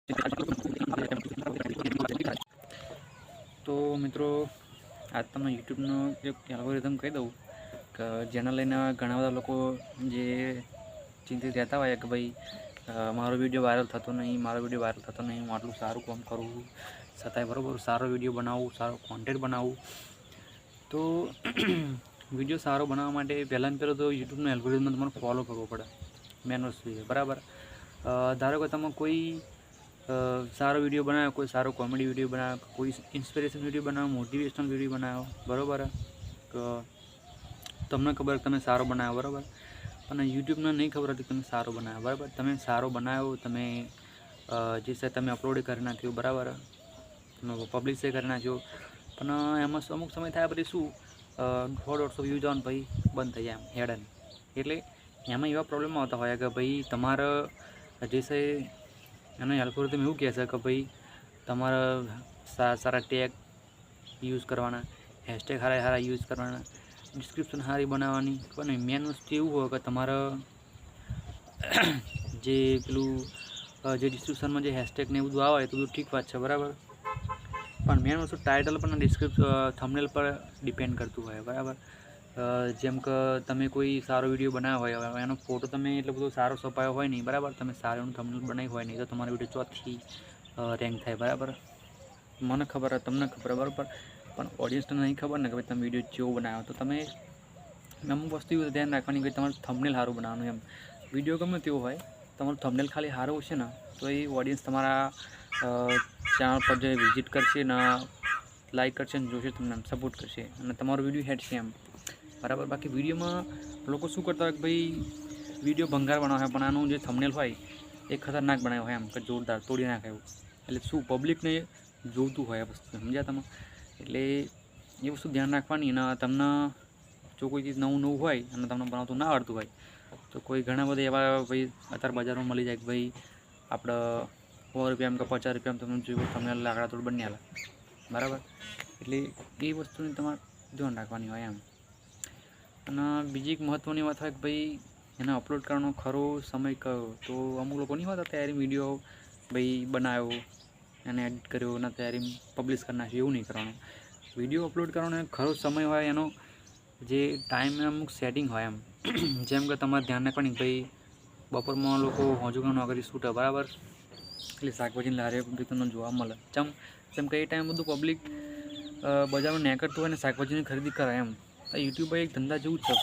તો મિત્રો આજ તમને યુટ્યુબનો એક એલ્ગોરિધમ કહી દઉં કે જેના લઈને ઘણા બધા લોકો જે ચિંતિત રહેતા હોય કે ભાઈ મારો વિડીયો વાયરલ થતો નહીં, હું આટલું સારું કામ કરું છતાંય બરાબર સારો વિડીયો બનાવું, સારો કોન્ટેન્ટ બનાવું. તો વિડીયો સારો બનાવવા માટે પહેલાં તો યુટ્યુબનો એલ્ગોરિધમ તમારે ફોલો કરવો પડે. મેન વસ્તુ છે બરાબર. ધારો કે તમે કોઈ સારો વિડીયો બનાવ્યો, કોઈ સારો કોમેડી વિડીયો બનાવ્યો, કોઈ ઇન્સ્પિરેશન વિડીયો બનાવો, મોટિવેશનલ વિડીયો બનાવો બરાબર, તો તમને ખબર તમે સારો બનાવ્યો બરાબર, અને યુટ્યુબને નહીં ખબર હતી તમે સારો બનાવ્યો બરાબર. તમે સારો બનાવ્યો, તમે જે છે તમે અપલોડ કરી નાખ્યો બરાબર, તમે પબ્લિશ કરી નાખ્યો, પણ એમાં અમુક સમય થાય પછી શું 100-150 વ્યૂઝ આવવાનું પછી બંધ થઈ જાય એમ હેડન. એટલે એમાં એવા પ્રોબ્લેમ આવતા હોય કે ભાઈ તમારે જે છે એનો એલ્ગોરિધમ એવું કહે છે કે ભાઈ તમારા સારા ટેગ યુઝ કરવાના, હેશટેગ સારા યુઝ કરવાના, ડિસ્ક્રિપ્શન સારી બનાવવાની. પણ મેન વસ્તુ એવું હોય કે તમારા જે પેલું જે ડિસ્ક્રિપ્શનમાં જે હેશટેગ ને એ બધું આવે તો બધું ઠીક વાત છે બરાબર, પણ મેન વસ્તુ ટાઇટલ પર થંબનેલ પર ડિપેન્ડ કરતું હોય બરાબર. જેમ કે તમે કોઈ સારો વિડીયો બનાવ્યો હોય, એનો ફોટો તમે એટલો બધો સારો છપાયો હોય નહીં બરાબર, તમે સારું થંબનેલ બનાવી હોય નહીં, તો તમારો વિડીયો ચોથી રેન્ક થાય બરાબર. મને ખબર હોય, તમને ખબર બરાબર, પણ ઓડિયન્સને નહીં ખબર ને કે ભાઈ તમે વિડીયો જેવો બનાવ્યો. તો તમે અમુક વસ્તુ ધ્યાન રાખવાની કે તમારું થંબનેલ સારું બનાવવાનું. એમ વિડીયો ગમે તેવો હોય, તમારું થંબનેલ ખાલી સારું હશે ને તો એ ઓડિયન્સ તમારા ચેનલ પર જે વિઝિટ કરશે ને લાઈક કરશે ને જોશે, તમને સપોર્ટ કરશે અને તમારો વિડીયો હેડશે એમ બરાબર. બાકી વિડીયોમાં લોકો શું કરતા હોય કે ભાઈ વિડીયો ભંગાર બનાવે હોય, પણ આનું જે થંબનેલ હોય એ ખતરનાક બનાવ્યો હોય એમ કે જોરદાર તોડી નાખે એવું. એટલે શું પબ્લિકને જોઈતું હોય આ વસ્તુ, સમજ્યા તમે? એટલે એ વસ્તુ ધ્યાન રાખવાની. અને તમને જો કોઈ ચીજ નવું હોય અને તમને બનાવતું ના આવડતું હોય તો કોઈ ઘણા બધા એવા ભાઈ અત્યારે બજારમાં મળી જાય કે ભાઈ આપણે 100 રૂપિયામાં કે 50 રૂપિયામાં તમને જોયું તમને લાકડા તોડ બની આવે બરાબર. એટલે એ વસ્તુની તમારે ધ્યાન રાખવાની હોય એમ. અને બીજી એક મહત્ત્વની વાત હોય કે ભાઈ એને અપલોડ કરવાનો ખરો સમય કયો. તો અમુક લોકો નહીં હોતા તૈયારી વિડીયો ભાઈ બનાવ્યો, એને એડિટ કર્યો અને તૈયારી પબ્લિશ કરી નાખ્યું, એવું નહીં કરવાનું. વિડીયો અપલોડ કરવાનો ખરો સમય હોય, એનો જે ટાઈમ અમુક સેટિંગ હોય એમ. જેમ કે તમારે ધ્યાન રાખવાની ભાઈ બપોરમાં લોકો હોજુકા નોકરી છૂટે બરાબર, એટલે શાકભાજીની લારી પબ્લિક તમને જોવા મળે. જેમ કે એ ટાઈમ બધું પબ્લિક બજારમાં નીકળતું હોય ને શાકભાજીની ખરીદી કરે એમ. યુટ્યુબ એક ધંધા જેવું જ છે